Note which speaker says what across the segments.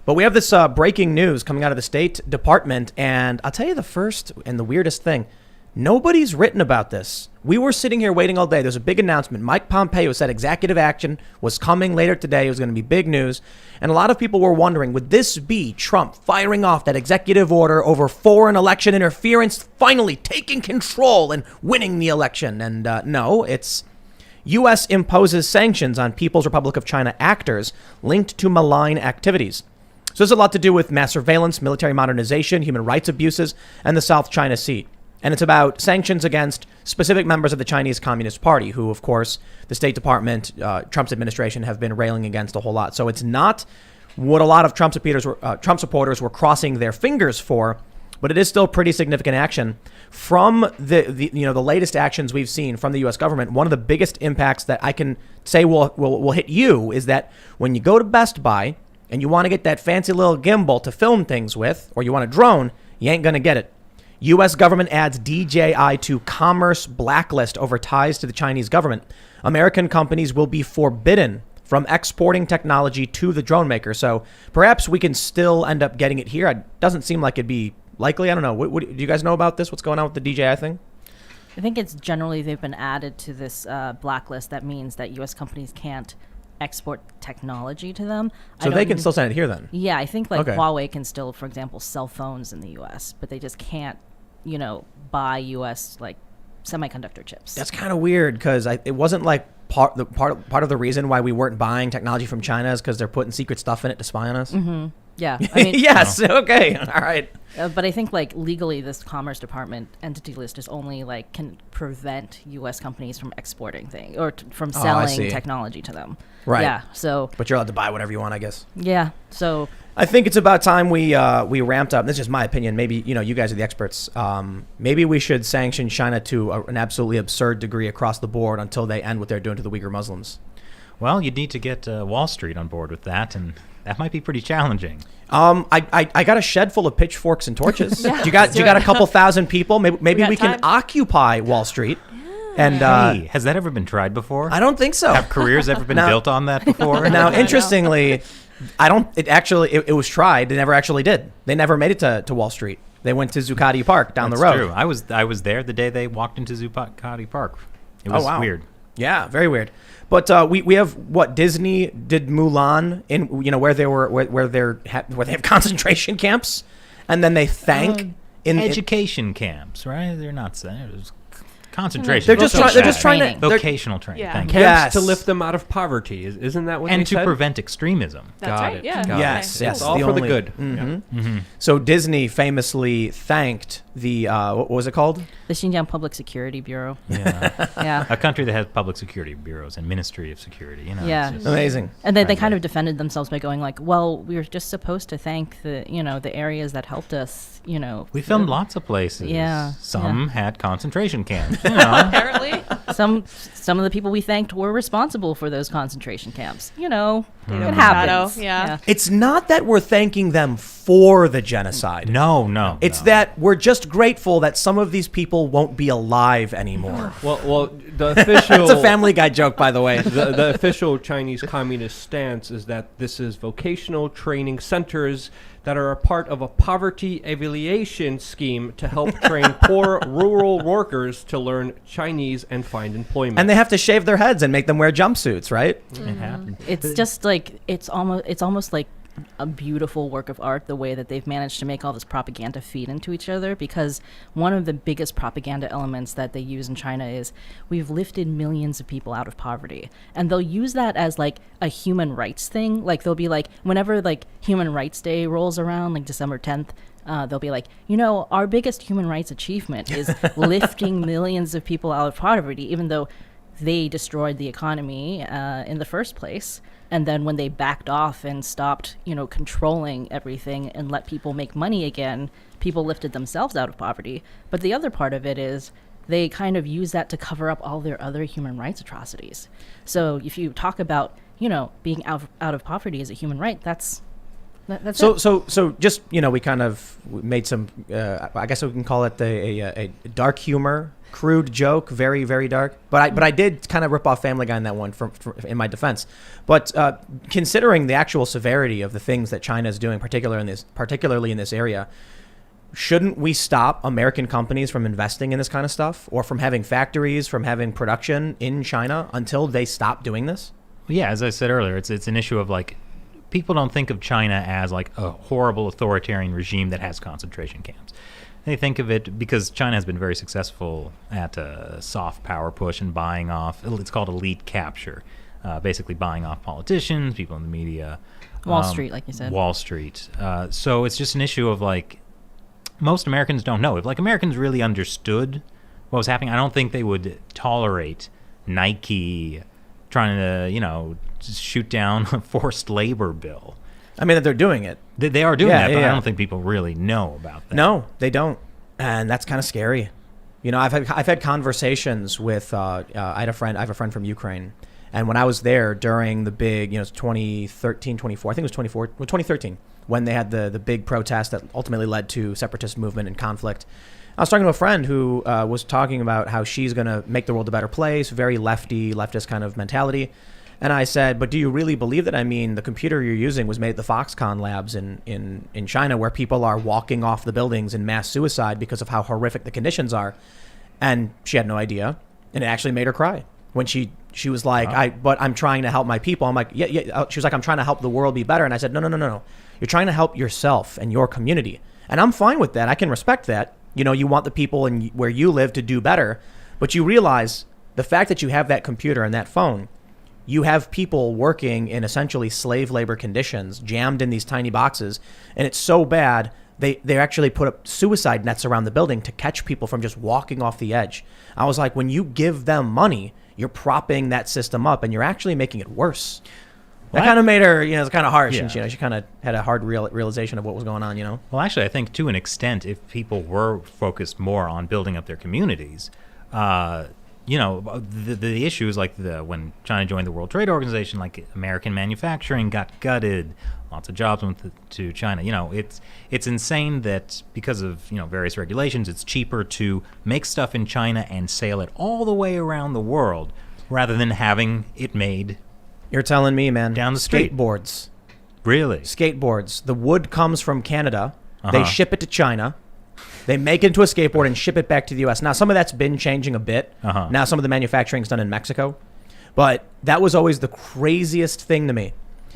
Speaker 1: But we have this breaking news coming out of the State Department, and I'll tell you the first and the weirdest thing. Nobody's written about this. We were sitting here waiting all day. There's a big announcement. Mike Pompeo said executive action was coming later today. It was going to be big news. And a lot of people were wondering, would this be Trump firing off that executive order over foreign election interference, finally taking control and winning the election? And no, it's U.S. imposes sanctions on People's Republic of China actors linked to malign activities. So this has a lot to do with mass surveillance, military modernization, human rights abuses, and the South China Sea. And it's about sanctions against specific members of the Chinese Communist Party, who, of course, the State Department, Trump's administration have been railing against a whole lot. So it's not what a lot of Trump supporters were crossing their fingers for, but it is still pretty significant action. From the latest actions we've seen from the U.S. government, one of the biggest impacts that I can say will hit you is that when you go to Best Buy and you want to get that fancy little gimbal to film things with, or you want a drone, you ain't going to get it. U.S. government adds DJI to commerce blacklist over ties to the Chinese government. American companies will be forbidden from exporting technology to the drone maker. So perhaps we can still end up getting it here. It doesn't seem like it'd be likely. I don't know. What do you guys know about this? What's going on with the DJI thing?
Speaker 2: I think it's generally they've been added to this blacklist. That means that U.S. companies can't export technology to them.
Speaker 1: So they can still send it here then?
Speaker 2: Yeah, I think Huawei can still, for example, sell phones in the U.S., but they just can't, buy U.S. semiconductor chips.
Speaker 1: That's kind of weird because it wasn't like part of the reason why we weren't buying technology from China is because they're putting secret stuff in it to spy on us.
Speaker 2: Mm-hmm. Yeah. I mean,
Speaker 1: yes. Okay. All right.
Speaker 2: But I think legally this Commerce Department entity list is only can prevent U.S. companies from exporting things or from selling technology to them.
Speaker 1: Right.
Speaker 2: Yeah. So.
Speaker 1: But you're allowed to buy whatever you want, I guess.
Speaker 2: Yeah. So.
Speaker 1: I think it's about time we ramped up. This is just my opinion. Maybe you guys are the experts. Maybe we should sanction China to an absolutely absurd degree across the board until they end what they're doing to the Uyghur Muslims.
Speaker 3: Well, you'd need to get Wall Street on board with that, and that might be pretty challenging.
Speaker 1: I got a shed full of pitchforks and torches. Yeah, you got a couple thousand people. Maybe we can occupy Wall Street. And
Speaker 3: hey, has that ever been tried before?
Speaker 1: I don't think so.
Speaker 3: Have careers ever been built on that before?
Speaker 1: Now, interestingly, it was tried. They never actually did. They never made it to Wall Street. They went to Zuccotti Park down the road.
Speaker 3: That's true. I was there the day they walked into Zuccotti Park. It was weird.
Speaker 1: Yeah, very weird. But we have what Disney did Mulan in where they have concentration camps, and then they thank
Speaker 3: education camps, right? They're not saying it was concentration.
Speaker 1: They're just trying to
Speaker 3: vocational training.
Speaker 4: Yeah.
Speaker 3: Thank
Speaker 4: Camps
Speaker 3: you.
Speaker 1: Yes.
Speaker 4: to lift them out of poverty. Isn't that what they
Speaker 3: And
Speaker 4: said?
Speaker 3: to prevent extremism.
Speaker 4: Got
Speaker 5: That's right.
Speaker 4: it.
Speaker 5: Yeah.
Speaker 4: Got
Speaker 1: Yes,
Speaker 4: it.
Speaker 1: yes.
Speaker 4: It's all for the good.
Speaker 1: Mm-hmm.
Speaker 4: Yeah.
Speaker 3: Mm-hmm.
Speaker 1: So Disney famously thanked the what was it called?
Speaker 2: The Xinjiang Public Security Bureau.
Speaker 3: Yeah.
Speaker 2: Yeah.
Speaker 3: A country that has public security bureaus and Ministry of Security.
Speaker 2: Yeah.
Speaker 3: It's just
Speaker 1: Amazing.
Speaker 2: And they kind of defended themselves by going well, we were just supposed to thank the areas that helped us,
Speaker 3: We filmed lots of places.
Speaker 2: Yeah.
Speaker 3: Some had concentration camps.
Speaker 5: Apparently.
Speaker 2: Some of the people we thanked were responsible for those concentration camps. It
Speaker 5: Shadow,
Speaker 2: happens.
Speaker 5: yeah.
Speaker 1: It's not that we're thanking them for the genocide.
Speaker 3: No.
Speaker 1: It's that we're just grateful that some of these people won't be alive anymore.
Speaker 4: Well, the official.
Speaker 1: It's a Family Guy joke, by the way.
Speaker 4: The official Chinese Communist stance is that this is vocational training centers that are a part of a poverty alleviation scheme to help train poor rural workers to learn Chinese and find employment.
Speaker 1: And they have to shave their heads and make them wear jumpsuits, right?
Speaker 3: It happened.
Speaker 2: It's just it's almost like a beautiful work of art, the way that they've managed to make all this propaganda feed into each other, because one of the biggest propaganda elements that they use in China is we've lifted millions of people out of poverty, and they'll use that as a human rights thing. They'll be whenever Human Rights Day rolls around, December 10th, they'll be our biggest human rights achievement is lifting millions of people out of poverty, even though they destroyed the economy in the first place. And then when they backed off and stopped, controlling everything and let people make money again, people lifted themselves out of poverty. But the other part of it is they kind of use that to cover up all their other human rights atrocities. So if you talk about, being out of poverty as a human right, that's That's
Speaker 1: So,
Speaker 2: it.
Speaker 1: so just we kind of made some. I guess we can call it a dark humor, crude joke, very very dark. But I did kind of rip off Family Guy in that one in my defense. But considering the actual severity of the things that China is doing, particularly in this area, shouldn't we stop American companies from investing in this kind of stuff, or from having factories, from having production in China until they stop doing this?
Speaker 3: Yeah, as I said earlier, it's an issue of like people don't think of China as like a horrible authoritarian regime that has concentration camps. They think of it because China has been very successful at a soft power push and buying off. It's called elite capture, basically buying off politicians, people in the media,
Speaker 2: Wall Street, like you said.
Speaker 3: Wall Street. So it's just an issue of like most Americans don't know. If like Americans really understood what was happening, I don't think they would tolerate Nike trying to, just shoot down a forced labor bill.
Speaker 1: I mean, that they're doing it.
Speaker 3: They are doing that, but
Speaker 1: yeah.
Speaker 3: I don't think people really know about that.
Speaker 1: No, they don't, and that's kind of scary. I've had conversations with. I have a friend from Ukraine, and when I was there during the big, 2013, 24, I think it was 2013, when they had the big protest that ultimately led to separatist movement and conflict. I was talking to a friend who was talking about how she's going to make the world a better place, very leftist kind of mentality. And I said, but do you really believe that? I mean, the computer you're using was made at the Foxconn labs in China, where people are walking off the buildings in mass suicide because of how horrific the conditions are. And she had no idea. And it actually made her cry when she was like,
Speaker 3: Wow.
Speaker 1: but I'm trying to help my people. I'm like, yeah. She was like, I'm trying to help the world be better. And I said, no. You're trying to help yourself and your community. And I'm fine with that. I can respect that. You want the people where you live to do better. But you realize the fact that you have that computer and that phone, you have people working in essentially slave labor conditions, jammed in these tiny boxes, and it's so bad they actually put up suicide nets around the building to catch people from just walking off the edge. I was like, when you give them money, you're propping that system up, and you're actually making it worse. That kind of made her, it's kind of harsh,
Speaker 3: Yeah.
Speaker 1: and she kind of had a hard realization of what was going on,
Speaker 3: Well, actually, I think to an extent, if people were focused more on building up their communities, the issue is like when China joined the World Trade Organization, like American manufacturing got gutted, lots of jobs went to China. It's insane that because of various regulations, it's cheaper to make stuff in China and sail it all the way around the world rather than having it made.
Speaker 1: You're telling me, man.
Speaker 3: Down the street.
Speaker 1: Skateboards.
Speaker 3: Really?
Speaker 1: Skateboards. The wood comes from Canada. They
Speaker 3: Uh-huh.
Speaker 1: ship it to China. They make it into a skateboard and ship it back to the U.S. Now, some of that's been changing a bit.
Speaker 3: Uh-huh.
Speaker 1: Now, some of the manufacturing is done in Mexico. But that was always the craziest thing to me.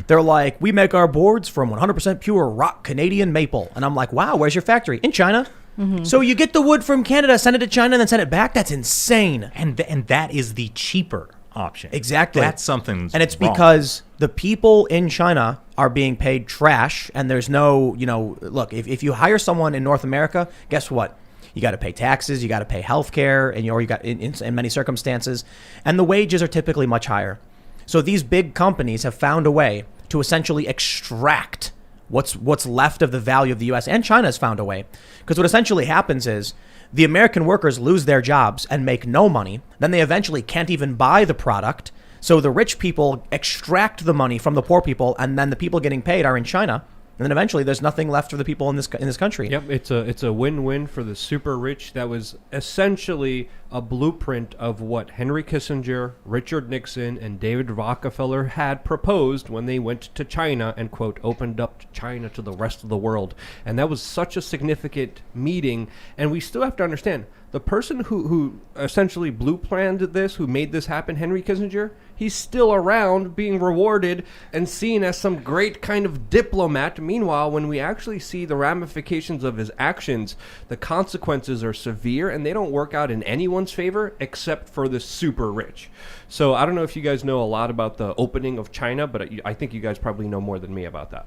Speaker 1: They're like, we make our boards from 100% pure rock Canadian maple. And I'm like, wow, where's your factory? In China. Mm-hmm. So you get the wood from Canada, send it to China, and then send it back? That's insane.
Speaker 3: And that is the cheaper option.
Speaker 1: Exactly.
Speaker 3: That's something.
Speaker 1: And it's because the people in China are being paid trash, and there's no, look, if you hire someone in North America, guess what? You got to pay taxes, you got to pay health care, and you got in many circumstances, and the wages are typically much higher. So these big companies have found a way to essentially extract what's left of the value of the U.S., and China has found a way. Because what essentially happens is the American workers lose their jobs and make no money. Then they eventually can't even buy the product. So the rich people extract the money from the poor people, and then the people getting paid are in China. And then eventually there's nothing left for the people in this country.
Speaker 4: Yep, it's a win-win for the super rich. That was essentially a blueprint of what Henry Kissinger, Richard Nixon, and David Rockefeller had proposed when they went to China and, quote, opened up China to the rest of the world. And that was such a significant meeting. And we still have to understand, the person who essentially blue-planned this, who made this happen, Henry Kissinger, he's still around being rewarded and seen as some great kind of diplomat. Meanwhile, when we actually see the ramifications of his actions, the consequences are severe and they don't work out in anyone's favor except for the super rich. So I don't know if you guys know a lot about the opening of China, but I think you guys probably know more than me about that.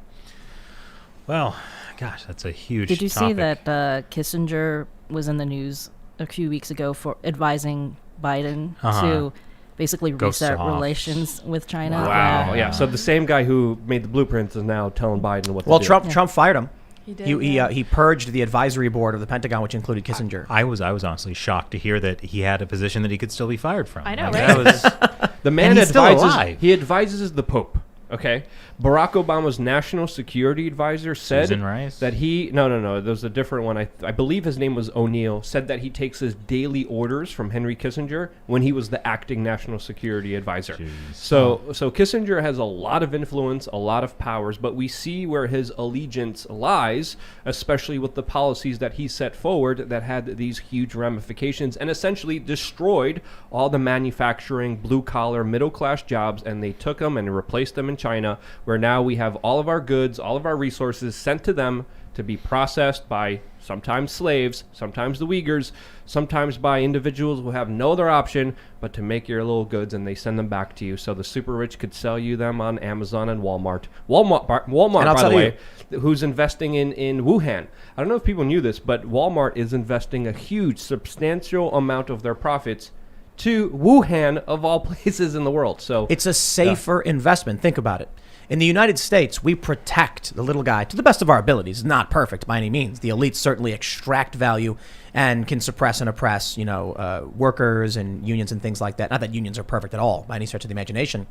Speaker 3: Well, gosh, that's a huge
Speaker 2: Did you
Speaker 3: topic.
Speaker 2: see that Kissinger was in the news a few weeks ago for advising Biden to basically
Speaker 3: Go
Speaker 2: reset
Speaker 3: soft.
Speaker 2: relations with China?
Speaker 4: Wow. Yeah. So the same guy who made the blueprints is now telling Biden what
Speaker 1: Well,
Speaker 4: to do.
Speaker 1: Trump fired him.
Speaker 5: He did.
Speaker 1: He purged the advisory board of the Pentagon, which included Kissinger.
Speaker 3: I was honestly shocked to hear that he had a position that he could still be fired from.
Speaker 5: I know,
Speaker 3: Like,
Speaker 5: right?
Speaker 3: That was
Speaker 4: The man
Speaker 3: And he's still
Speaker 4: advises.
Speaker 3: alive.
Speaker 4: He advises the Pope. Okay, Barack Obama's national security advisor said
Speaker 3: Susan Rice?
Speaker 4: that he no, there's a different one. I believe his name was O'Neill. Said that he takes his daily orders from Henry Kissinger when he was the acting national security advisor.
Speaker 3: Jeez.
Speaker 4: So Kissinger has a lot of influence, a lot of powers, but we see where his allegiance lies, especially with the policies that he set forward that had these huge ramifications and essentially destroyed all the manufacturing, blue-collar, middle-class jobs, and they took them and replaced them in China, where now we have all of our goods, all of our resources sent to them to be processed by sometimes slaves, sometimes the Uyghurs, sometimes by individuals who have no other option but to make your little goods, and they send them back to you so the super rich could sell you them on Amazon and Walmart. Walmart, by the way, who's investing in Wuhan. I don't know if people knew this, but Walmart is investing a huge, substantial amount of their profits to Wuhan, of all places in the world. So
Speaker 1: It's a safer investment. Think about it. In the United States, we protect the little guy to the best of our abilities. Not perfect by any means. The elites certainly extract value and can suppress and oppress, workers and unions and things like that. Not that unions are perfect at all by any stretch of the imagination.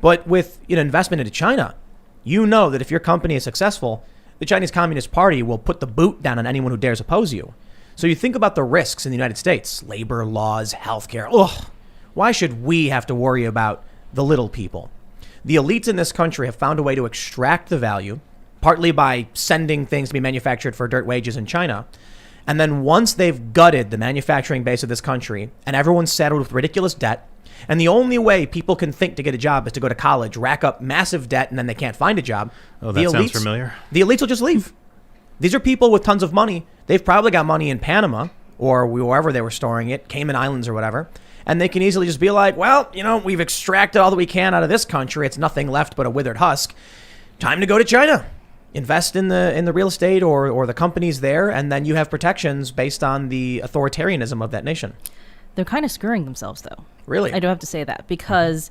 Speaker 1: But with investment into China, you know that if your company is successful, the Chinese Communist Party will put the boot down on anyone who dares oppose you. So you think about the risks in the United States, labor laws, healthcare. Ugh, why should we have to worry about the little people? The elites in this country have found a way to extract the value, partly by sending things to be manufactured for dirt wages in China. And then once they've gutted the manufacturing base of this country and everyone's saddled with ridiculous debt, and the only way people can think to get a job is to go to college, rack up massive debt, and then they can't find a job.
Speaker 3: Oh, that sounds familiar.
Speaker 1: The elites will just leave. These are people with tons of money. They've probably got money in Panama or wherever they were storing it, Cayman Islands or whatever. And they can easily just be like, well, we've extracted all that we can out of this country. It's nothing left but a withered husk. Time to go to China. Invest in the real estate or the companies there, and then you have protections based on the authoritarianism of that nation.
Speaker 2: They're kind of screwing themselves, though.
Speaker 1: Really?
Speaker 2: I do have to say that, because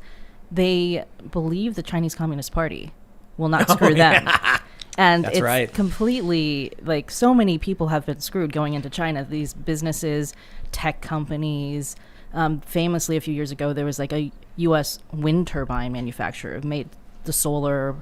Speaker 2: they believe the Chinese Communist Party will not screw them. And
Speaker 1: That's
Speaker 2: it's
Speaker 1: right.
Speaker 2: completely, so many people have been screwed going into China. These businesses, tech companies. Famously, a few years ago, there was a U.S. wind turbine manufacturer who made the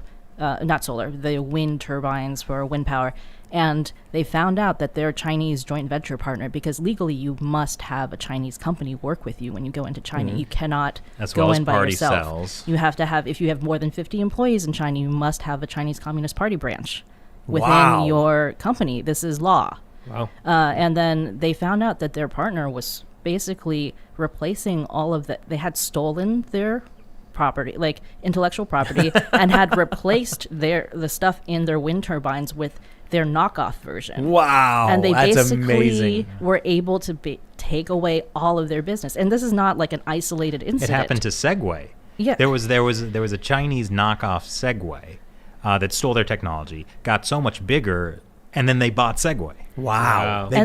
Speaker 2: wind turbines for wind power. And they found out that their Chinese joint venture partner, because legally you must have a Chinese company work with you when you go into China. You cannot go in by yourself.
Speaker 3: Cells.
Speaker 2: You have to have, if you have more than 50 employees in China, you must have a Chinese Communist Party branch within
Speaker 1: Wow.
Speaker 2: your company. This is law.
Speaker 4: wow.
Speaker 2: And then they found out that their partner was basically replacing all of that. They had stolen their property, intellectual property, and had replaced the stuff in their wind turbines with their knockoff version.
Speaker 1: Wow.
Speaker 2: And they
Speaker 1: that's
Speaker 2: basically
Speaker 1: amazing.
Speaker 2: were able to take away all of their business. And this is not like an isolated incident.
Speaker 3: It happened to Segway.
Speaker 2: Yeah.
Speaker 3: There was a Chinese knockoff Segway that stole their technology, got so much bigger, and then they bought Segway.
Speaker 1: Wow.
Speaker 4: Wow.
Speaker 1: They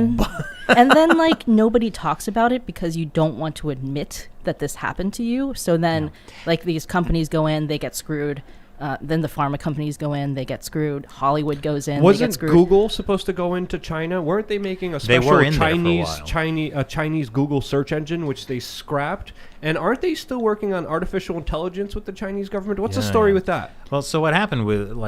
Speaker 2: And then nobody talks about it because you don't want to admit that this happened to you. So then these companies go in, they get screwed. Then the pharma companies go in, they get screwed. Hollywood goes in, they get
Speaker 4: Wasn't
Speaker 2: screwed.
Speaker 4: Google supposed to go into China? Weren't they making a
Speaker 3: They
Speaker 4: special
Speaker 3: were in there for a while.
Speaker 4: Chinese Google search engine, which they scrapped? And aren't they still working on artificial intelligence with the Chinese government? What's the
Speaker 3: Yeah,
Speaker 4: story
Speaker 3: yeah.
Speaker 4: with that?
Speaker 3: Well, so what happened with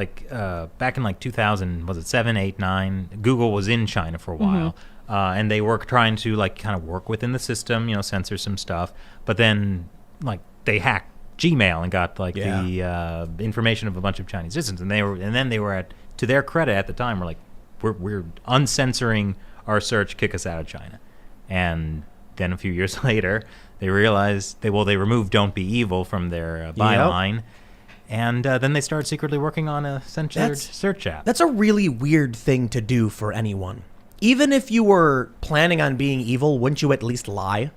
Speaker 3: back in 2000, was it 7, 8, 9? Google was in China for a while, and they were trying to kind of work within the system, censor some stuff. But then they hacked Gmail and got the information of a bunch of Chinese citizens, and then they were to their credit at the time, we're uncensoring our search, kick us out of China. And then a few years later, they realized they removed "Don't Be Evil" from their byline, and then they started secretly working on a censored search app.
Speaker 1: That's a really weird thing to do for anyone. Even if you were planning on being evil, wouldn't you at least lie?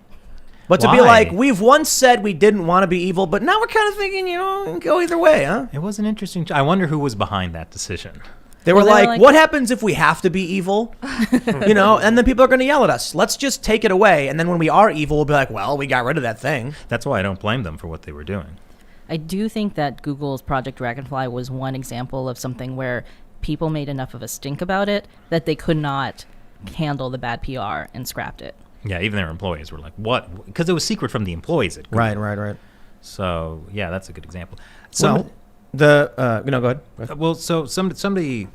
Speaker 1: But to be
Speaker 3: Why?
Speaker 1: like, we've once said we didn't want to be evil, but now we're kind of thinking, go either way, huh?
Speaker 3: It was an interesting. I wonder who was behind that decision.
Speaker 1: They were
Speaker 2: Well, they were
Speaker 1: like,
Speaker 2: like-
Speaker 1: what happens if we have to be evil? And then people are going to yell at us. Let's just take it away. And then when we are evil, we'll be like, well, we got rid of that thing.
Speaker 3: That's why I don't blame them for what they were doing.
Speaker 2: I do think that Google's Project Dragonfly was one example of something where people made enough of a stink about it that they could not handle the bad PR and scrapped it.
Speaker 3: Yeah, even their employees were like, "What?" Because it was secret from the employees at Google.
Speaker 1: Right.
Speaker 3: So yeah, that's a good example.
Speaker 1: So-
Speaker 3: Well,
Speaker 1: Go ahead.
Speaker 3: Well, so somebody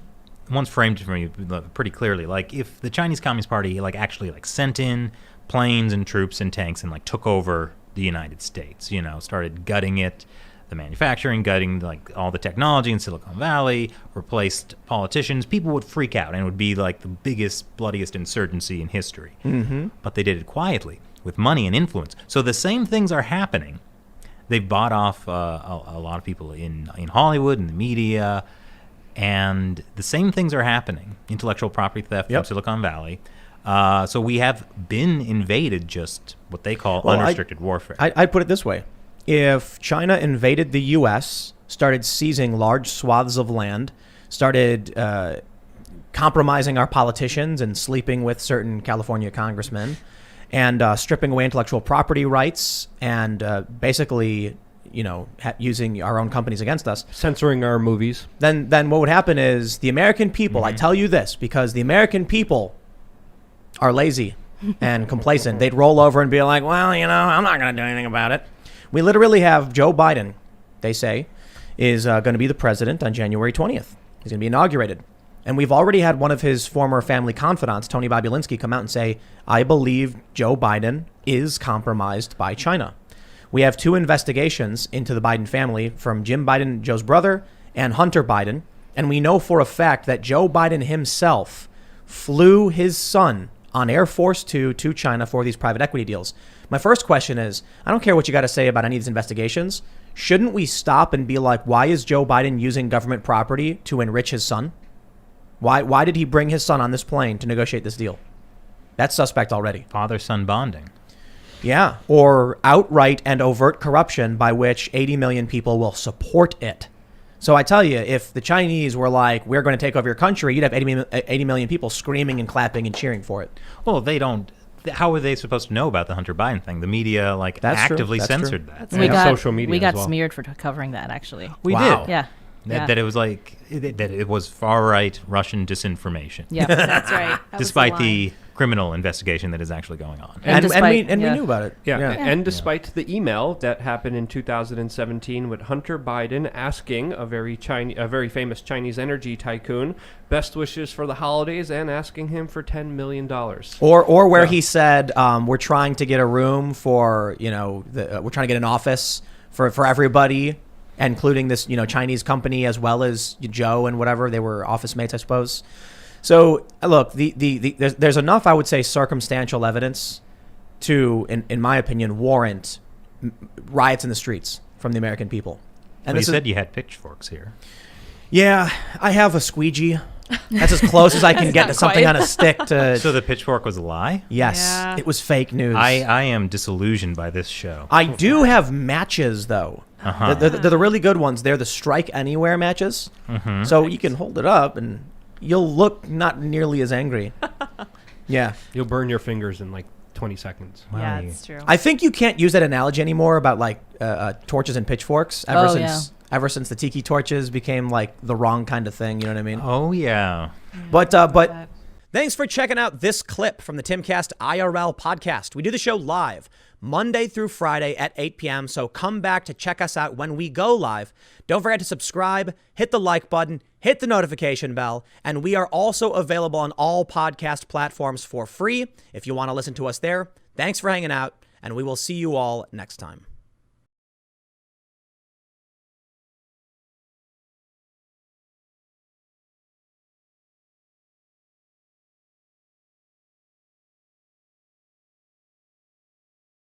Speaker 3: once framed it for me pretty clearly. Like, if the Chinese Communist Party actually sent in planes and troops and tanks and took over the United States, started gutting it, the manufacturing, gutting all the technology in Silicon Valley, replaced politicians, people would freak out and it would be the biggest, bloodiest insurgency in history.
Speaker 1: Mm-hmm.
Speaker 3: But they did it quietly with money and influence. So the same things are happening. They've bought off a lot of people in Hollywood and the media, and the same things are happening. Intellectual property theft from Silicon Valley. So we have been invaded, just what they call unrestricted warfare.
Speaker 1: I'd put it this way. If China invaded the U.S., started seizing large swaths of land, started compromising our politicians and sleeping with certain California congressmen, and stripping away intellectual property rights, and basically, using our own companies against us,
Speaker 4: Censoring our movies.
Speaker 1: then what would happen is the American people, I tell you this, because the American people are lazy and complacent. They'd roll over and be like, well, I'm not going to do anything about it. We literally have Joe Biden, they say, is going to be the president on January 20th. He's going to be inaugurated. And we've already had one of his former family confidants, Tony Bobulinski, come out and say, I believe Joe Biden is compromised by China. We have 2 investigations into the Biden family from Jim Biden, Joe's brother, and Hunter Biden. And we know for a fact that Joe Biden himself flew his son on Air Force 2 to China for these private equity deals. My first question is, I don't care what you got to say about any of these investigations. Shouldn't we stop and be like, why is Joe Biden using government property to enrich his son? Why did he bring his son on this plane to negotiate this deal? That's suspect already.
Speaker 3: Father-son bonding.
Speaker 1: Yeah, or outright and overt corruption by which 80 million people will support it. So I tell you, if the Chinese were like, we're going to take over your country, you'd have 80 million people screaming and clapping and cheering for it.
Speaker 3: Well, they don't. How were they supposed to know about the Hunter Biden thing? The media
Speaker 1: That's true.
Speaker 3: actively
Speaker 1: That's
Speaker 3: censored
Speaker 1: true.
Speaker 3: that.
Speaker 4: And social media
Speaker 2: We got
Speaker 4: as well.
Speaker 2: smeared for covering that, actually.
Speaker 3: We
Speaker 1: Wow.
Speaker 3: did.
Speaker 2: Yeah.
Speaker 3: That it was that it was far-right Russian disinformation.
Speaker 2: Yeah.
Speaker 5: That's right. That was
Speaker 3: Despite
Speaker 5: line.
Speaker 3: the criminal investigation that is actually going on.
Speaker 2: And despite-
Speaker 1: we
Speaker 2: yeah.
Speaker 1: knew about it.
Speaker 4: Yeah. And despite the email that happened in 2017 with Hunter Biden asking a very famous Chinese energy tycoon best wishes for the holidays and asking him for $10 million.
Speaker 1: Or where he said, we're trying to get a room for, we're trying to get an office for everybody, including this, Chinese company as well as Joe and whatever. They were office mates, I suppose. So look, there's enough, I would say, circumstantial evidence to, in my opinion, warrant riots in the streets from the American people.
Speaker 3: And you said you had pitchforks here.
Speaker 1: Yeah, I have a squeegee. That's as close as I can get to something
Speaker 5: quite.
Speaker 1: on a stick to.
Speaker 3: So the pitchfork was a lie?
Speaker 1: Yes,
Speaker 5: Yeah.
Speaker 1: it was fake news.
Speaker 3: I am disillusioned by this show.
Speaker 1: I do have matches, though.
Speaker 3: Uh-huh.
Speaker 1: They're the really good ones. They're the Strike Anywhere matches.
Speaker 3: Mm-hmm.
Speaker 1: So you can hold it up and you'll look not nearly as angry. Yeah.
Speaker 4: You'll burn your fingers in 20 seconds.
Speaker 5: Yeah,
Speaker 3: Wow.
Speaker 5: it's true.
Speaker 1: I think you can't use that analogy anymore about torches and pitchforks ever since the tiki torches became the wrong kind of thing. You know what I mean?
Speaker 3: Oh, yeah.
Speaker 1: But
Speaker 5: that.
Speaker 1: thanks for checking out this clip from the Timcast IRL podcast. We do the show live Monday through Friday at 8 p.m. So come back to check us out when we go live. Don't forget to subscribe, hit the like button, hit the notification bell, and we are also available on all podcast platforms for free if you want to listen to us there. Thanks for hanging out, and we will see you all next time.